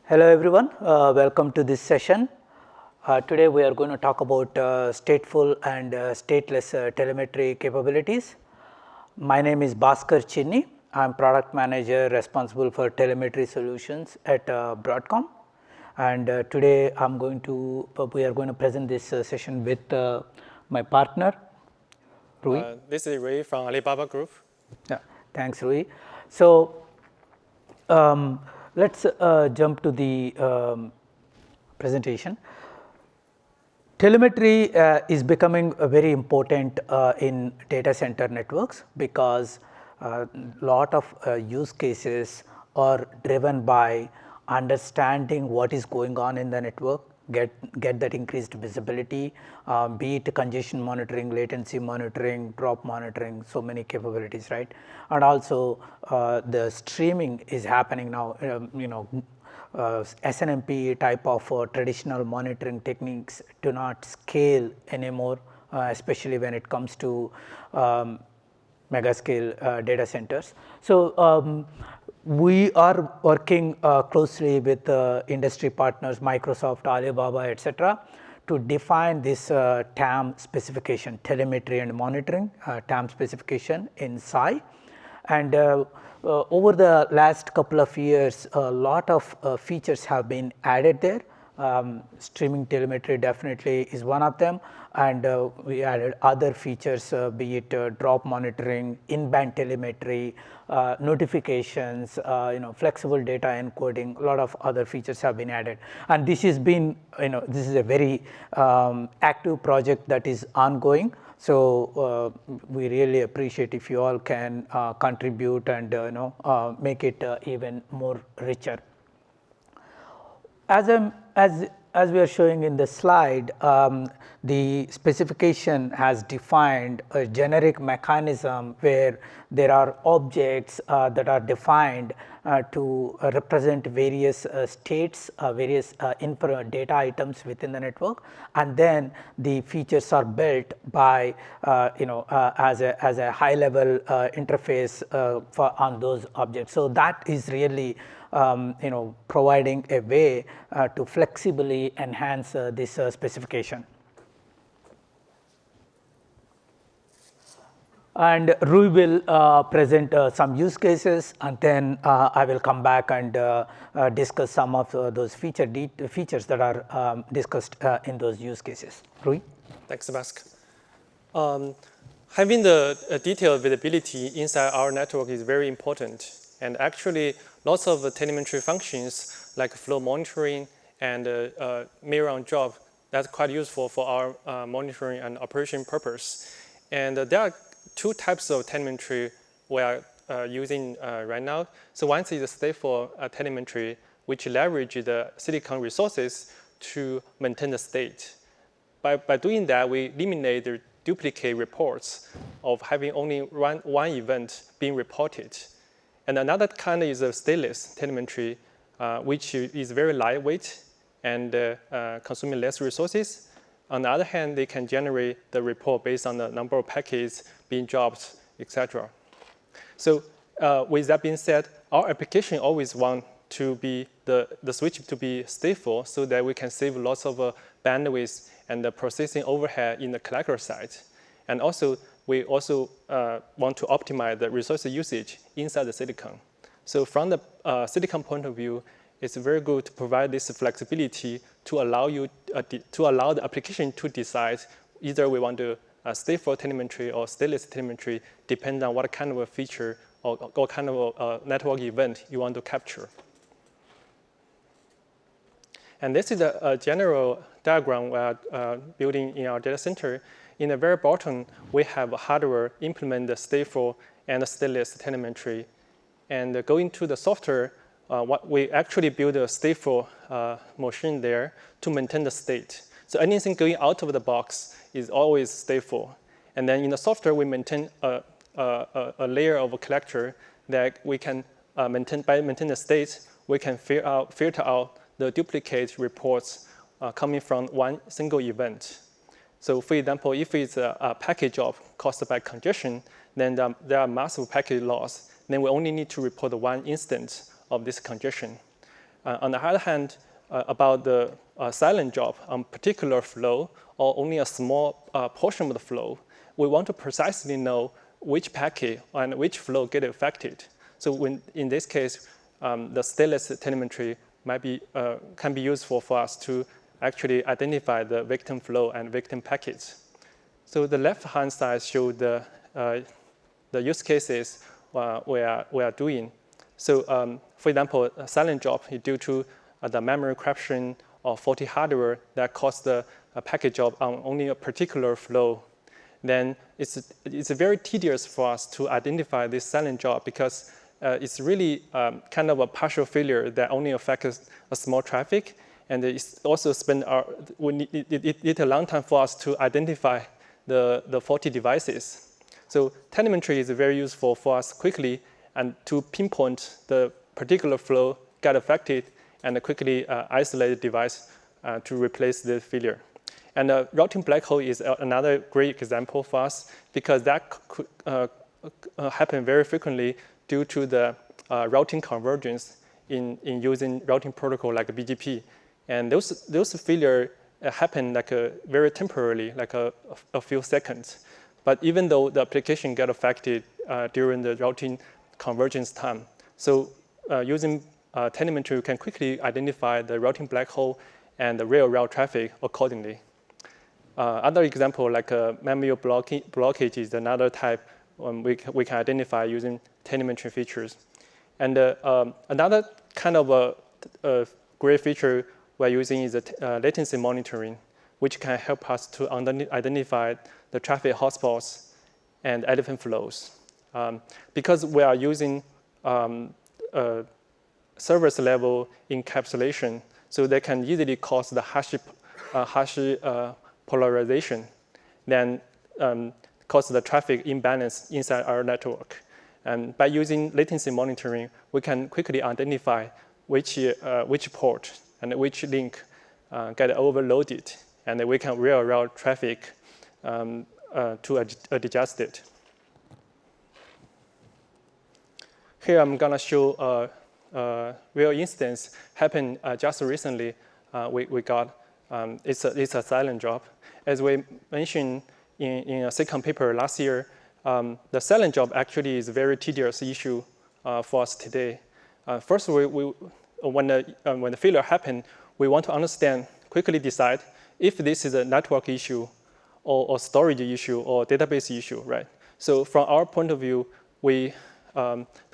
Hello everyone, welcome to this session. Today we are going to talk about stateful and stateless telemetry capabilities. My name is Bhaskar Chinni. I am product manager responsible for telemetry solutions at Broadcom, and today we are going to present this session with my partner Rui. This is Rui from Alibaba Group. Yeah, thanks Rui. So let's jump to the presentation. Telemetry is becoming very important in data center networks because a lot of use cases are driven by understanding what is going on in the network, get that increased visibility, be it congestion monitoring, latency monitoring, drop monitoring, so many capabilities, right? And also the streaming is happening now, SNMP type of traditional monitoring techniques do not scale anymore, especially when it comes to mega scale data centers. So we are working closely with industry partners, Microsoft, Alibaba, etc., to define this TAM specification, telemetry and monitoring TAM specification in SAI. And over the last couple of years, a lot of features have been added there. Streaming telemetry definitely is one of them, and we added other features, be it drop monitoring, in-band telemetry, notifications, flexible data encoding. A lot of other features have been added, and this has been, this is a very active project that is ongoing. So we really appreciate if you all can contribute and make it even more richer. As we are showing in the slide, the specification has defined a generic mechanism where there are objects that are defined to represent various states, various data items within the network, and then the features are built by as a high level interface on those objects. So that is really providing a way to flexibly enhance this specification. And Rui will present some use cases, and then I will come back and discuss some of those features that are discussed in those use cases. Rui? Thanks, Bhaskar. Having the detailed visibility inside our network is very important. And actually, lots of the telemetry functions like flow monitoring and mirror on job, that's quite useful for our monitoring and operation purpose. And there are two types of telemetry we are using right now. So one is the stateful telemetry, which leverage the silicon resources to maintain the state. By doing that, we eliminate the duplicate reports of having only one event being reported. And another kind is a stateless telemetry, which is very lightweight and consuming less resources. On the other hand, they can generate the report based on the number of packets being dropped, etc. So with that being said, our application always want to be the switch to be stateful so that we can save lots of bandwidth and the processing overhead in the collector side. And also, we also want to optimize the resource usage inside the silicon. So from the silicon point of view, it's very good to provide this flexibility to allow you to allow the application to decide either we want to stateful telemetry or stateless telemetry, depending on what kind of a feature or what kind of network event you want to capture. And this is a general diagram we are building in our data center. In the very bottom, we have hardware implement the stateful and the stateless telemetry. And going to the software, what we actually build a stateful machine there to maintain the state. So anything going out of the box is always stateful. And then in the software, we maintain a layer of a collector that we can maintain the state. We can filter out the duplicate reports coming from one single event. So for example, if it's a package job caused by congestion, then there are massive package loss. Then we only need to report one instance of this congestion. On the other hand, about the silent job on particular flow or only a small portion of the flow, we want to precisely know which packet and which flow get affected. So when, in this case, the stateless telemetry can be useful for us to actually identify the victim flow and victim packets. So the left-hand side shows the use cases we are doing. So for example, a silent job is due to the memory corruption or faulty hardware that caused the packet job on only a particular flow. Then it's very tedious for us to identify this silent job because it's really kind of a partial failure that only affects a small traffic, and it's also it needs a long time for us to identify the faulty devices. So telemetry is very useful for us quickly and to pinpoint the particular flow got affected and quickly isolate the device to replace the failure. And routing black hole is another great example for us because that could happen very frequently due to the routing convergence in using routing protocol like BGP. And those failures happen like very temporarily, like a few seconds. But even though the application got affected during the routing convergence time, so using telemetry, you can quickly identify the routing black hole and the real route traffic accordingly. Other example like memory blockage is another type we can identify using telemetry features. And another kind of a great feature we're using is latency monitoring, which can help us to identify the traffic hotspots and elephant flows. Because we are using service level encapsulation, so they can easily cause the hash polarization, then cause the traffic imbalance inside our network. And by using latency monitoring, we can quickly identify which port and which link get overloaded, and we can reroute traffic to adjust it. Here I'm gonna show a real instance happened just recently. We got it's a silent job. As we mentioned in a second paper last year, the silent job actually is a very tedious issue for us today. First, when the failure happened, we want to quickly decide if this is a network issue or storage issue or database issue, right? So from our point of view, we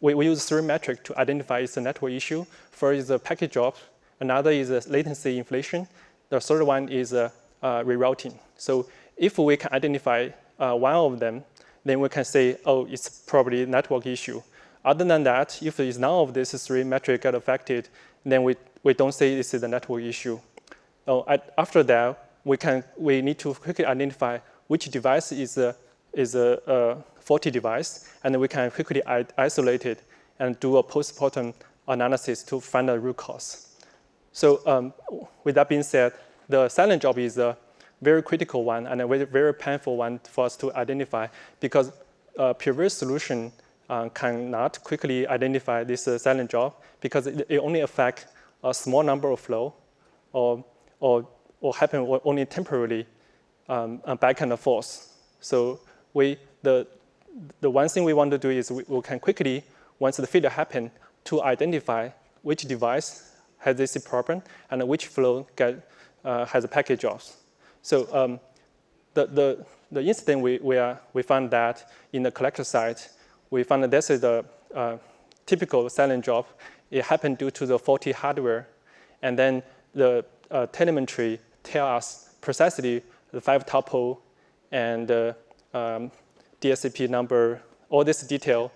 use 3 metrics to identify it's a network issue. First is the packet drop, another is latency inflation, the third one is rerouting. So if we can identify one of them, then we can say, oh, it's probably a network issue. Other than that, if there is none of these 3 metrics get affected, then we don't say this is a network issue. After that, we need to quickly identify which device is a faulty device, and we can quickly isolate it and do a post-mortem analysis to find the root cause. So with that being said, the silent job is a very critical one and a very painful one for us to identify because previous solution cannot quickly identify this silent job because it only affects a small number of flow or happen only temporarily back and forth. So the one thing we want to do is we can quickly, once the failure happens, to identify which device has this problem and which flow has a packet jobs. So the incident we found that in the collector side, we found that this is a typical silent job. It happened due to the faulty hardware, and then the telemetry tell us precisely the 5 tuple and DSCP number, all this detail,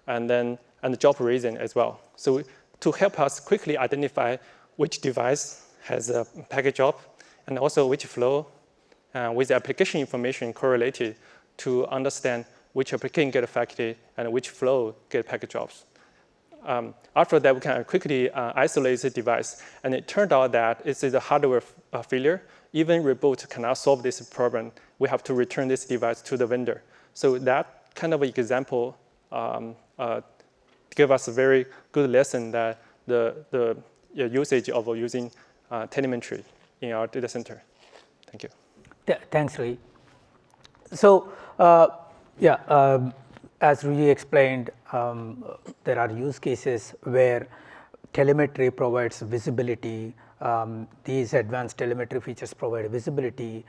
and the job reason as well. So to help us quickly identify which device has a packet job and also which flow with the application information correlated to understand which application get affected and which flow get packet jobs. After that, we can quickly isolate the device, and it turned out that it is a hardware failure. Even reboot cannot solve this problem. We have to return this device to the vendor. So that kind of example gave us a very good lesson that the usage of using telemetry in our data center. Thank you. Thanks, Rui. So, as Rui explained, there are use cases where telemetry provides visibility. These advanced telemetry features provide visibility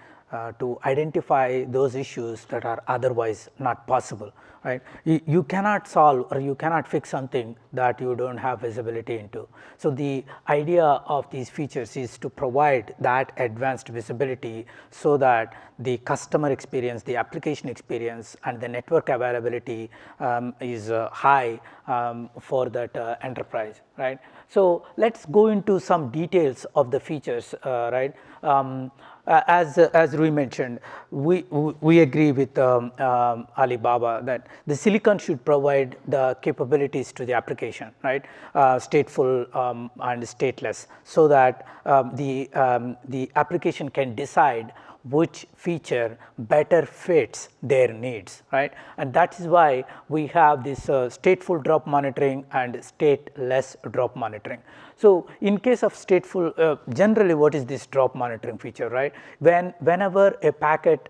to identify those issues that are otherwise not possible. Right? You cannot solve or you cannot fix something that you don't have visibility into. So, the idea of these features is to provide that advanced visibility so that the customer experience, the application experience and the network availability is high for that enterprise. Right? So, let us go into some details of the features. Right? As Rui mentioned, we agree with Alibaba that the silicon should provide the capabilities to the application, right? Stateful and stateless, so that the application can decide which feature better fits their needs, right? And that is why we have this stateful drop monitoring and stateless drop monitoring. So, in case of stateful, generally what is this drop monitoring feature, right? Whenever a packet,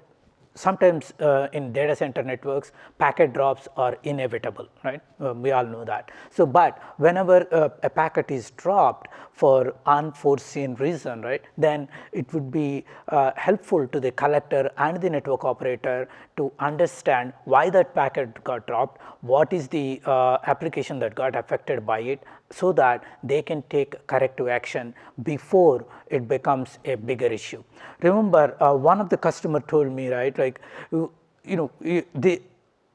sometimes in data center networks, packet drops are inevitable, right? We all know that. So, but whenever a packet is dropped for unforeseen reason, right, then it would be helpful to the collector and the network operator to understand why that packet got dropped, what is the application that got affected by it, so that they can take corrective action before it becomes a bigger issue. Remember, one of the customer told me, right, like,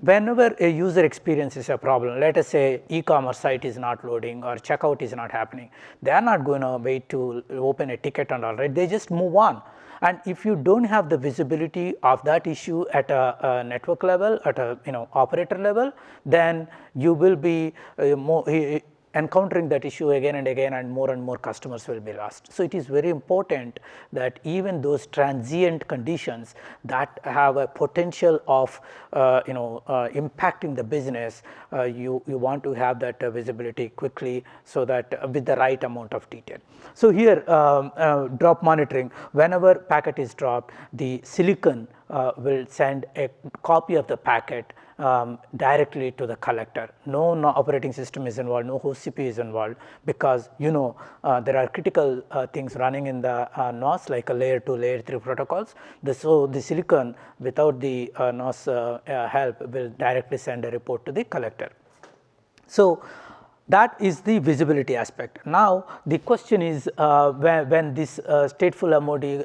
whenever a user experiences a problem, let us say e-commerce site is not loading or checkout is not happening, they are not going to wait to open a ticket and all, right, they just move on. And if you don't have the visibility of that issue at a network level, at a operator level, then you will be encountering that issue again and more customers will be lost. So, it is very important that even those transient conditions that have a potential of impacting the business, you want to have that visibility quickly, so that with the right amount of detail. So, here drop monitoring, whenever packet is dropped, the silicon will send a copy of the packet directly to the collector. No operating system is involved, no host CPU is involved, because there are critical things running in the NOS, like a layer 2, layer 3 protocols. So, the silicon without the NOS help will directly send a report to the collector. So, that is the visibility aspect. Now, the question is when this stateful MOD,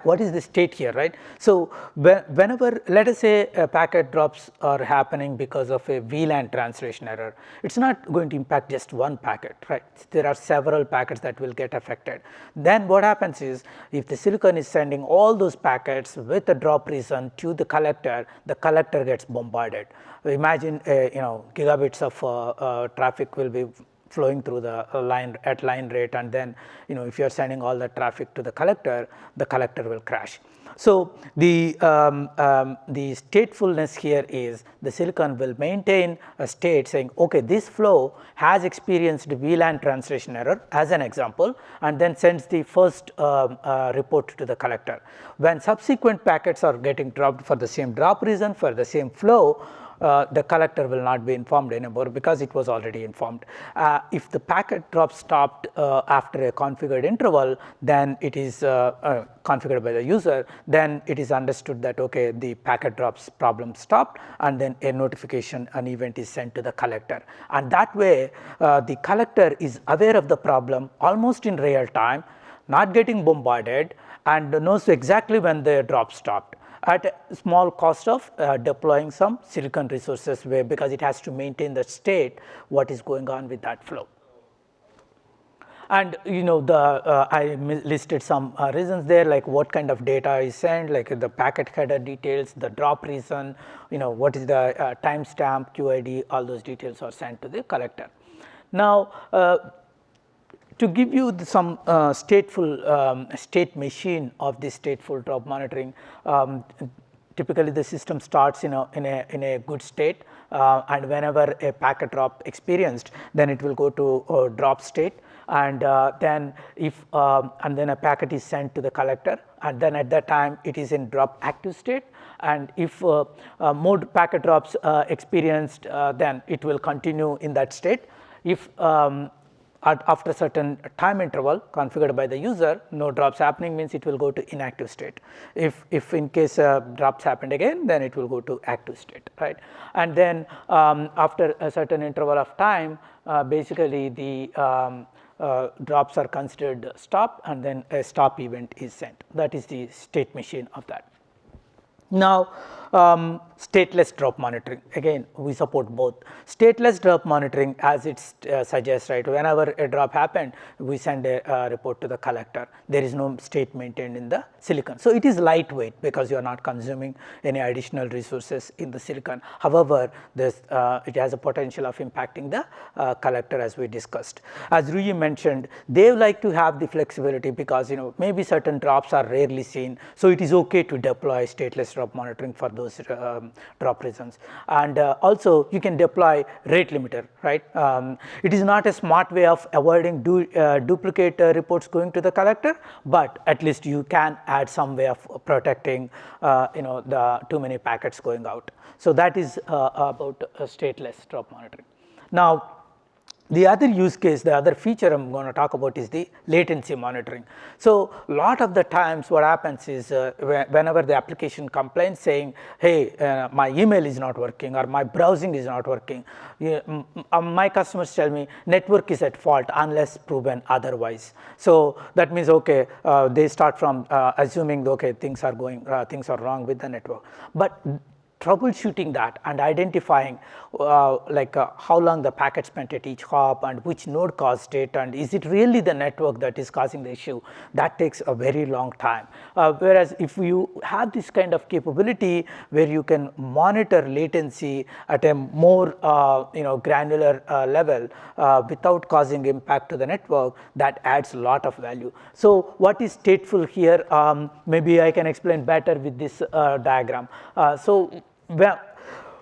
what is the state here, right? So, whenever, let us say packet drops are happening because of a VLAN translation error, it is not going to impact just one packet, right? There are several packets that will get affected. Then what happens is, if the silicon is sending all those packets with a drop reason to the collector gets bombarded. Imagine gigabits of traffic will be flowing through the line at line rate, and then if you are sending all the traffic to the collector will crash. So, the statefulness here is the silicon will maintain a state saying, okay, this flow has experienced VLAN translation error as an example, and then sends the first report to the collector. When subsequent packets are getting dropped for the same drop reason, for the same flow, the collector will not be informed anymore, because it was already informed. If the packet drop stopped after a configured interval, then it is configured by the user, then it is understood that, okay, the packet drops problem stopped, and then a notification, an event is sent to the collector. And that way, the collector is aware of the problem almost in real time, not getting bombarded, and knows exactly when the drop stopped, at a small cost of deploying some silicon resources, because it has to maintain the state what is going on with that flow. And I listed some reasons there, like what kind of data is sent, like the packet header details, the drop reason, what is the timestamp, QID, all those details are sent to the collector. Now, to give you some stateful state machine of this stateful drop monitoring, typically the system starts in a good state, and whenever a packet drop experienced, then it will go to drop state, and then a packet is sent to the collector, and then at that time it is in drop active state, and if more packet drops experienced, then it will continue in that state. If after a certain time interval configured by the user, no drops happening, means it will go to inactive state. If in case drops happened again, then it will go to active state, right? And then after a certain interval of time, basically the drops are considered stop, and then a stop event is sent. That is the state machine of that. Now, stateless drop monitoring, again we support both. Stateless drop monitoring, as it suggests, right, whenever a drop happened, we send a report to the collector. There is no state maintained in the silicon. So it is lightweight because you are not consuming any additional resources in the silicon. However, this it has a potential of impacting the collector, as we discussed. As Rui mentioned, they like to have the flexibility because maybe certain drops are rarely seen, so it is okay to deploy stateless drop monitoring for those drop reasons. And also you can deploy rate limiter, right? It is not a smart way of avoiding duplicate reports going to the collector, but at least you can add some way of protecting the too many packets going out. So that is about stateless drop monitoring. Now, the other use case, the other feature I'm going to talk about is the latency monitoring. So a lot of the times what happens is whenever the application complains saying, hey, my email is not working or my browsing is not working, my customers tell me network is at fault unless proven otherwise. So that means, okay, they start from assuming, okay, things are wrong with the network. But troubleshooting that and identifying how long the packet spent at each hop and which node caused it, and is it really the network that is causing the issue, that takes a very long time. Whereas if you have this kind of capability where you can monitor latency at a more granular level without causing impact to the network, that adds a lot of value. So what is stateful here? Maybe I can explain better with this diagram.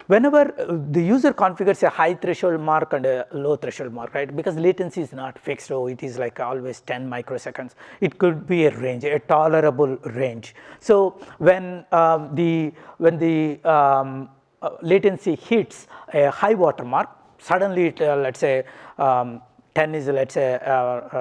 Whenever the user configures a high threshold mark and a low threshold mark, right? Because latency is not fixed, so it is like always 10 microseconds. It could be a range, a tolerable range. So when the latency hits a high water mark, suddenly it, let's say 10 is, let's say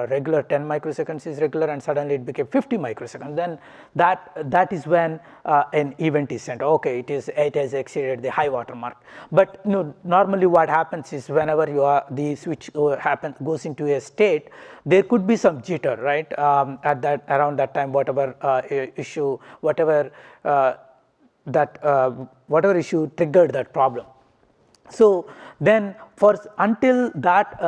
regular 10 microseconds is regular, and suddenly it became 50 microseconds. Then that is when an event is sent. Okay, it has exceeded the high water mark. But normally what happens is whenever the switch goes into a state, there could be some jitter, right? Around that time, whatever issue triggered that problem. So then until that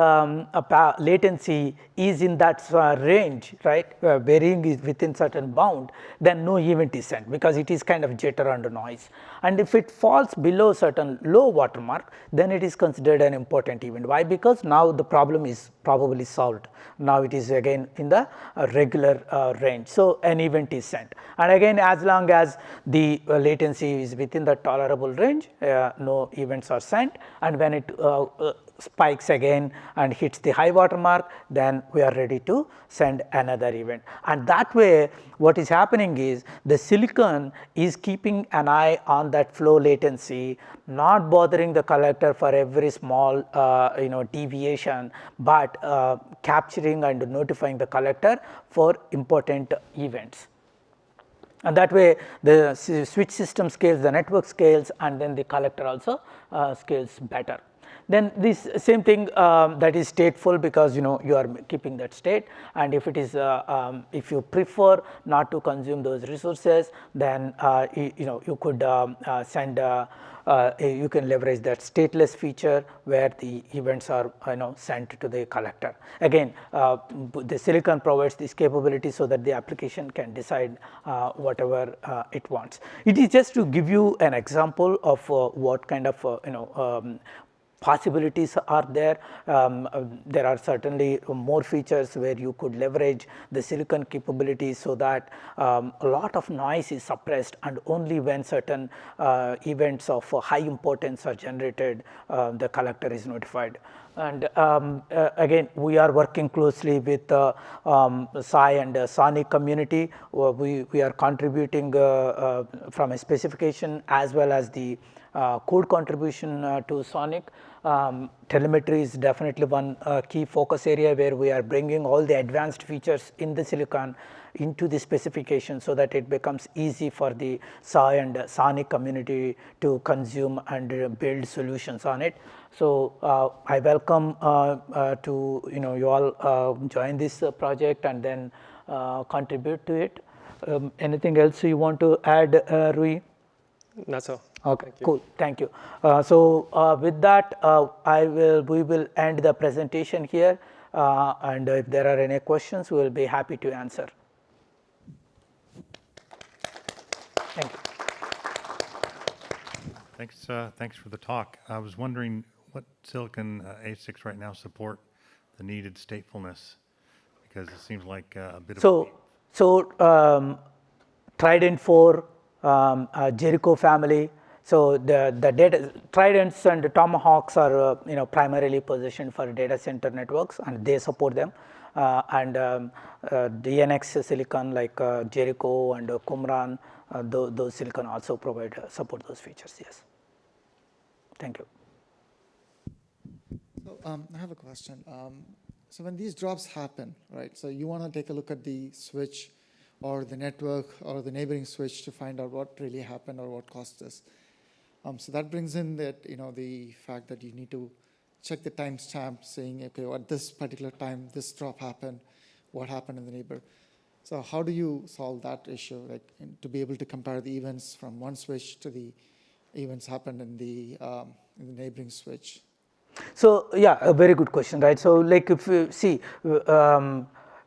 latency is in that range, right, varying is within certain bound, then no event is sent because it is kind of jitter and noise. And if it falls below certain low watermark, then it is considered an important event. Why? Because now the problem is probably solved. Now it is again in the regular range. So an event is sent. And again, as long as the latency is within the tolerable range, no events are sent. And when it spikes again and hits the high water mark, then we are ready to send another event. And that way, what is happening is the silicon is keeping an eye on that flow latency, not bothering the collector for every small deviation, but capturing and notifying the collector for important events. And that way the switch system scales, the network scales, and then the collector also scales better. Then this same thing that is stateful, because you are keeping that state, and if it is if you prefer not to consume those resources, then you could send you can leverage that stateless feature where the events are sent to the collector. Again, the silicon provides this capability so that the application can decide whatever it wants. It is just to give you an example of what kind of possibilities are there. There are certainly more features where you could leverage the silicon capabilities so that a lot of noise is suppressed, and only when certain events of high importance are generated, the collector is notified. And again, we are working closely with the SAI and Sonic community. We are contributing from a specification as well as the code contribution to Sonic. Telemetry is definitely one key focus area where we are bringing all the advanced features in the silicon into the specification so that it becomes easy for the SAI and Sonic community to consume and build solutions on it. So I welcome to you all join this project and then contribute to it. Anything else you want to add, Rui? That's all. Okay, cool. Thank you. So with that, we will end the presentation here. And if there are any questions, we will be happy to answer. Thank you. Thanks for the talk. I was wondering what silicon ASICs right now support the needed statefulness, because it seems like a bit of Trident 4, Jericho family. So the data Tridents and Tomahawks are primarily positioned for data center networks, and they support them. And DNX silicon like Jericho and Qumran, those silicon also support those features. Yes. Thank you. So I have a question. So when these drops happen, right? So you want to take a look at the switch or the network or the neighboring switch to find out what really happened or what caused this. So that brings in that the fact that you need to check the timestamp, saying, okay, at this particular time this drop happened, what happened in the neighbor. So how do you solve that issue, like to be able to compare the events from one switch to the events happened in the neighboring switch? So yeah, a very good question, right? So like if you see,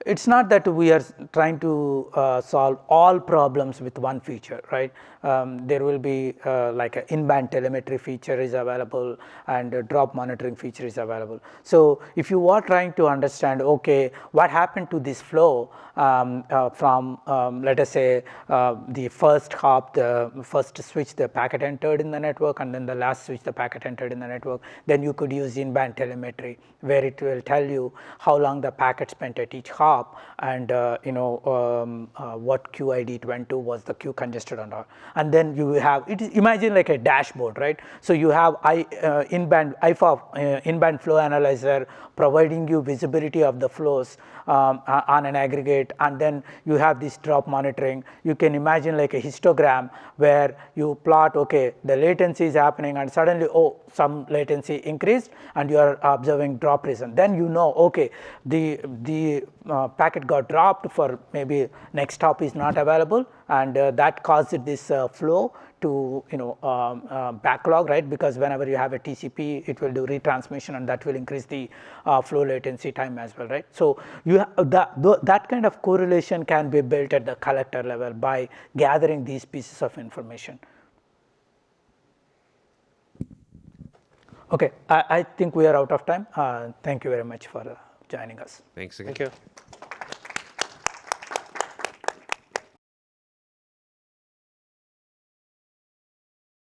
it's not that we are trying to solve all problems with one feature, right? There will be like an in-band telemetry feature is available and a drop monitoring feature is available. So if you are trying to understand, okay, what happened to this flow from let us say the first hop, the first switch the packet entered in the network, and then the last switch the packet entered in the network, then you could use in-band telemetry where it will tell you how long the packet spent at each hop, and what QID it went to, was the queue congested or not. And then you have imagine like a dashboard, right? So you have in-band flow analyzer providing you visibility of the flows on an aggregate, and then you have this drop monitoring. You can imagine like a histogram where you plot, okay, the latency is happening and suddenly, oh, some latency increased and you are observing drop reason. Then okay, the packet got dropped for maybe next hop is not available, and that caused this flow to backlog, right? Because whenever you have a TCP, it will do retransmission, and that will increase the flow latency time as well, right? So you have that kind of correlation can be built at the collector level by gathering these pieces of information. Okay, I think we are out of time. Thank you very much for joining us. Thanks again. Thank you.